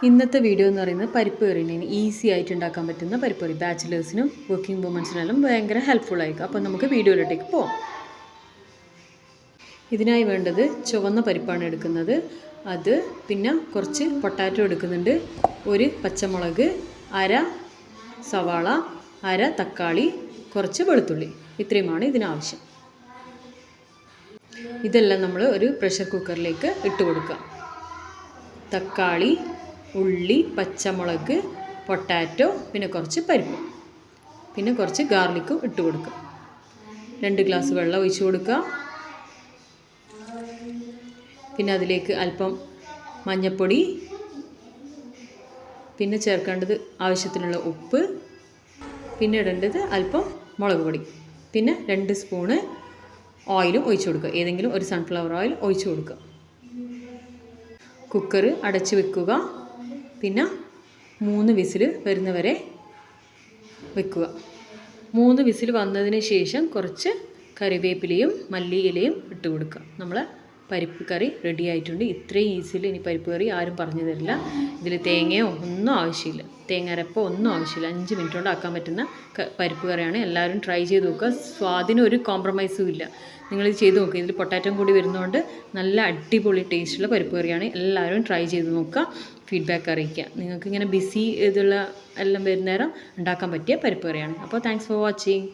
ഇന്നത്തെ വീഡിയോ എന്ന് പറയുന്നത് പരിപ്പ് കറിയാണ്. ഈസി ആയിട്ട് ഉണ്ടാക്കാൻ പറ്റുന്ന പരിപ്പ് കറി. ബാച്ചിലേഴ്സിനും വർക്കിംഗ് വുമൻസിനെല്ലാം ഭയങ്കര ഹെൽപ്ഫുൾ ആയിരിക്കും. അപ്പോൾ നമുക്ക് വീഡിയോയിലോട്ടേക്ക് പോവാം. ഇതിനായി വേണ്ടത് ചുവന്ന പരിപ്പാണ് എടുക്കുന്നത്. അത് പിന്നെ കുറച്ച് പൊട്ടാറ്റോ എടുക്കുന്നുണ്ട്, ഒരു പച്ചമുളക്, അര സവാള, അര തക്കാളി, കുറച്ച് വെളുത്തുള്ളി. ഇത്രയുമാണ് ഇതിനാവശ്യം. ഇതെല്ലാം നമ്മൾ ഒരു പ്രഷർ കുക്കറിലേക്ക് ഇട്ട് കൊടുക്കുക. തക്കാളി, ഉള്ളി, പച്ചമുളക്, പൊട്ടാറ്റോ, പിന്നെ കുറച്ച് പരിപ്പ്, പിന്നെ കുറച്ച് ഗാർലിക്കും ഇട്ട് കൊടുക്കുക. 2 ഗ്ലാസ് വെള്ളം ഒഴിച്ച് കൊടുക്കുക. പിന്നെ അതിലേക്ക് അല്പം മഞ്ഞൾപ്പൊടി, പിന്നെ ചേർക്കേണ്ടത് ആവശ്യത്തിനുള്ള ഉപ്പ്, പിന്നെ ഇടേണ്ടത് അല്പം മുളക് പൊടി, പിന്നെ 2 സ്പൂണ് ഓയിലും ഒഴിച്ച് കൊടുക്കുക. ഏതെങ്കിലും ഒരു സൺഫ്ലവർ ഓയിൽ ഒഴിച്ച് കൊടുക്കുക. കുക്കർ അടച്ച് വെക്കുക. പിന്നെ 3 വിസിൽ വരുന്നവരെ വെക്കുക. 3 വിസിൽ വന്നതിന് ശേഷം കുറച്ച് കറിവേപ്പിലയും മല്ലിയിലയും ഇട്ട് കൊടുക്കുക. നമ്മളെ പരിപ്പ് കറി റെഡി ആയിട്ടുണ്ട്. ഇത്രയും ഈസിയിൽ ഇനി പരിപ്പ് കറി ആരും പറഞ്ഞു തരില്ല. ഇതിൽ തേങ്ങയോ ഒന്നും ആവശ്യമില്ല, തേങ്ങ അരപ്പോ ഒന്നും ആവശ്യമില്ല. 5 മിനിറ്റ് കൊണ്ട് ആക്കാൻ പറ്റുന്ന പരിപ്പ് കറിയാണ്. എല്ലാവരും ട്രൈ ചെയ്ത് നോക്കുക. സ്വാദിന് ഒരു കോംപ്രമൈസും ഇല്ല. നിങ്ങളിത് ചെയ്ത് നോക്കുക. ഇതിൽ പൊട്ടാറ്റോ കൂടി വരുന്നതുകൊണ്ട് നല്ല അടിപൊളി ടേസ്റ്റുള്ള പരിപ്പ് കറിയാണ്. എല്ലാവരും ട്രൈ ചെയ്ത് നോക്കുക, ഫീഡ്ബാക്ക് അറിയിക്കുക. നിങ്ങൾക്ക് ഇങ്ങനെ ബിസി ഇതുള്ള എല്ലാം വരുന്നേരം ഉണ്ടാക്കാൻ പറ്റിയ പരിപ്പ് കറിയാണ്. അപ്പോൾ താങ്ക്സ് ഫോർ വാച്ചിങ്.